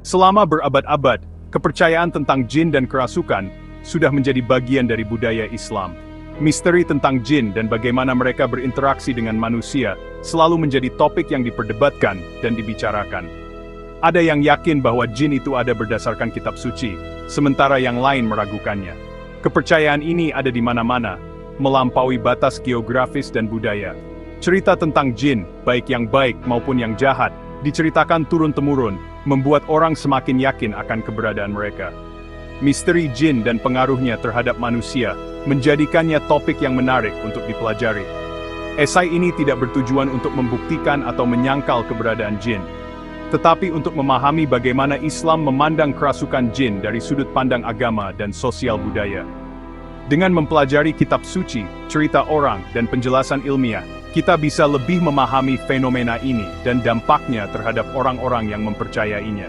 Selama berabad-abad, kepercayaan tentang jin dan kerasukan sudah menjadi bagian dari budaya Islam. Misteri tentang jin dan bagaimana mereka berinteraksi dengan manusia selalu menjadi topik yang diperdebatkan dan dibicarakan. Ada yang yakin bahwa jin itu ada berdasarkan kitab suci, sementara yang lain meragukannya. Kepercayaan ini ada di mana-mana, melampaui batas geografis dan budaya. Cerita tentang jin, baik yang baik maupun yang jahat, diceritakan turun-temurun, membuat orang semakin yakin akan keberadaan mereka. Misteri jin dan pengaruhnya terhadap manusia menjadikannya topik yang menarik untuk dipelajari. Esai ini tidak bertujuan untuk membuktikan atau menyangkal keberadaan jin, tetapi untuk memahami bagaimana Islam memandang kerasukan jin dari sudut pandang agama dan sosial budaya. Dengan mempelajari kitab suci, cerita orang, dan penjelasan ilmiah, kita bisa lebih memahami fenomena ini dan dampaknya terhadap orang-orang yang mempercayainya.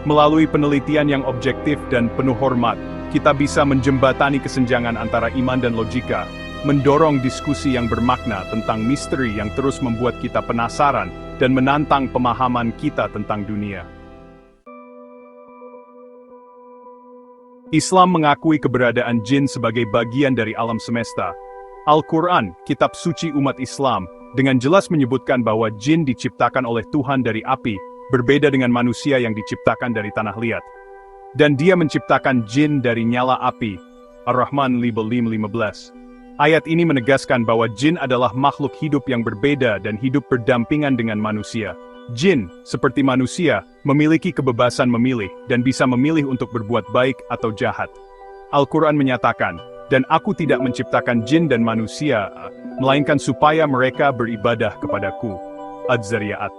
Melalui penelitian yang objektif dan penuh hormat, kita bisa menjembatani kesenjangan antara iman dan logika, mendorong diskusi yang bermakna tentang misteri yang terus membuat kita penasaran dan menantang pemahaman kita tentang dunia. Islam mengakui keberadaan jin sebagai bagian dari alam semesta. Al-Quran, kitab suci umat Islam, dengan jelas menyebutkan bahwa jin diciptakan oleh Tuhan dari api, berbeda dengan manusia yang diciptakan dari tanah liat. Dan Dia menciptakan jin dari nyala api. Ar-Rahman 5:15. Ayat ini menegaskan bahwa jin adalah makhluk hidup yang berbeda dan hidup berdampingan dengan manusia. Jin, seperti manusia, memiliki kebebasan memilih dan bisa memilih untuk berbuat baik atau jahat. Al-Quran menyatakan, "Dan aku tidak menciptakan jin dan manusia, melainkan supaya mereka beribadah kepadaku." Az-Zariyat.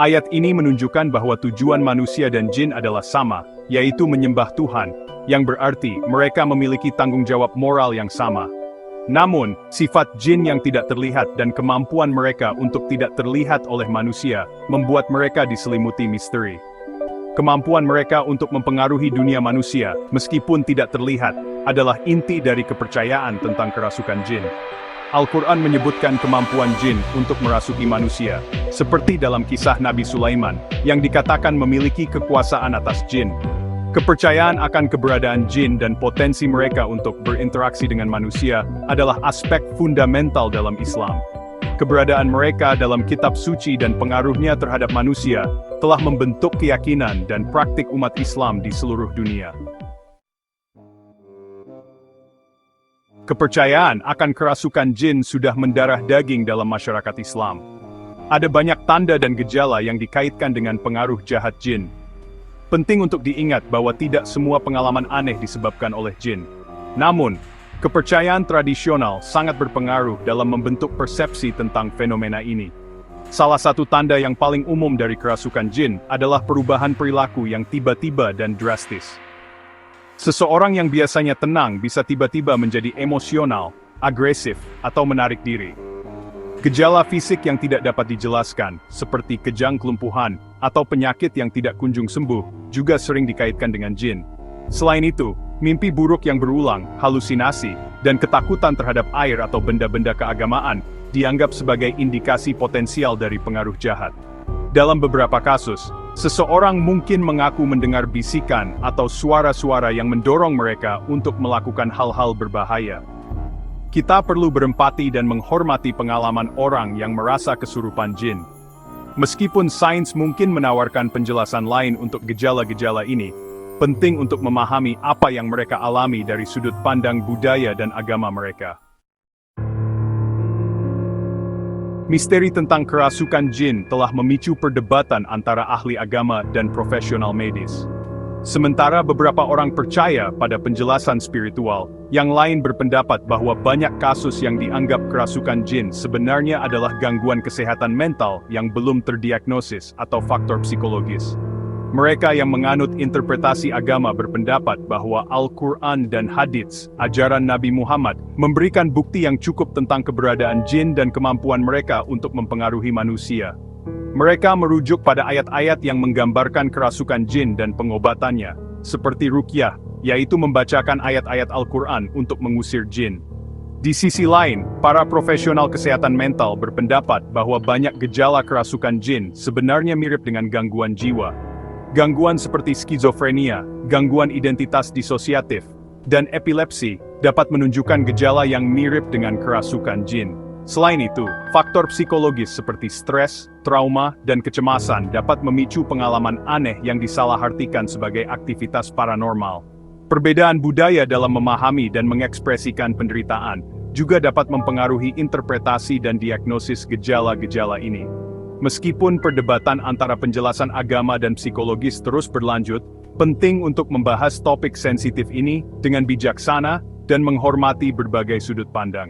Ayat ini menunjukkan bahwa tujuan manusia dan jin adalah sama, yaitu menyembah Tuhan, yang berarti mereka memiliki tanggung jawab moral yang sama. Namun, sifat jin yang tidak terlihat dan kemampuan mereka untuk tidak terlihat oleh manusia membuat mereka diselimuti misteri. Kemampuan mereka untuk mempengaruhi dunia manusia, meskipun tidak terlihat, adalah inti dari kepercayaan tentang kerasukan jin. Al-Quran menyebutkan kemampuan jin untuk merasuki manusia, seperti dalam kisah Nabi Sulaiman, yang dikatakan memiliki kekuasaan atas jin. Kepercayaan akan keberadaan jin dan potensi mereka untuk berinteraksi dengan manusia adalah aspek fundamental dalam Islam. Keberadaan mereka dalam kitab suci dan pengaruhnya terhadap manusia telah membentuk keyakinan dan praktik umat Islam di seluruh dunia. Kepercayaan akan kerasukan jin sudah mendarah daging dalam masyarakat Islam. Ada banyak tanda dan gejala yang dikaitkan dengan pengaruh jahat jin. Penting untuk diingat bahwa tidak semua pengalaman aneh disebabkan oleh jin. Namun, kepercayaan tradisional sangat berpengaruh dalam membentuk persepsi tentang fenomena ini. Salah satu tanda yang paling umum dari kerasukan jin adalah perubahan perilaku yang tiba-tiba dan drastis. Seseorang yang biasanya tenang bisa tiba-tiba menjadi emosional, agresif, atau menarik diri. Gejala fisik yang tidak dapat dijelaskan, seperti kejang kelumpuhan, atau penyakit yang tidak kunjung sembuh, juga sering dikaitkan dengan jin. Selain itu, mimpi buruk yang berulang, halusinasi, dan ketakutan terhadap air atau benda-benda keagamaan, dianggap sebagai indikasi potensial dari pengaruh jahat. Dalam beberapa kasus, seseorang mungkin mengaku mendengar bisikan atau suara-suara yang mendorong mereka untuk melakukan hal-hal berbahaya. Kita perlu berempati dan menghormati pengalaman orang yang merasa kesurupan jin. Meskipun sains mungkin menawarkan penjelasan lain untuk gejala-gejala ini, penting untuk memahami apa yang mereka alami dari sudut pandang budaya dan agama mereka. Misteri tentang kerasukan jin telah memicu perdebatan antara ahli agama dan profesional medis. Sementara beberapa orang percaya pada penjelasan spiritual, yang lain berpendapat bahwa banyak kasus yang dianggap kerasukan jin sebenarnya adalah gangguan kesehatan mental yang belum terdiagnosis atau faktor psikologis. Mereka yang menganut interpretasi agama berpendapat bahwa Al-Quran dan Hadits, ajaran Nabi Muhammad, memberikan bukti yang cukup tentang keberadaan jin dan kemampuan mereka untuk mempengaruhi manusia. Mereka merujuk pada ayat-ayat yang menggambarkan kerasukan jin dan pengobatannya, seperti ruqyah, yaitu membacakan ayat-ayat Al-Quran untuk mengusir jin. Di sisi lain, para profesional kesehatan mental berpendapat bahwa banyak gejala kerasukan jin sebenarnya mirip dengan gangguan jiwa. Gangguan seperti skizofrenia, gangguan identitas disosiatif, dan epilepsi dapat menunjukkan gejala yang mirip dengan kerasukan jin. Selain itu, faktor psikologis seperti stres, trauma, dan kecemasan dapat memicu pengalaman aneh yang disalahartikan sebagai aktivitas paranormal. Perbedaan budaya dalam memahami dan mengekspresikan penderitaan juga dapat mempengaruhi interpretasi dan diagnosis gejala-gejala ini. Meskipun perdebatan antara penjelasan agama dan psikologis terus berlanjut, penting untuk membahas topik sensitif ini dengan bijaksana dan menghormati berbagai sudut pandang.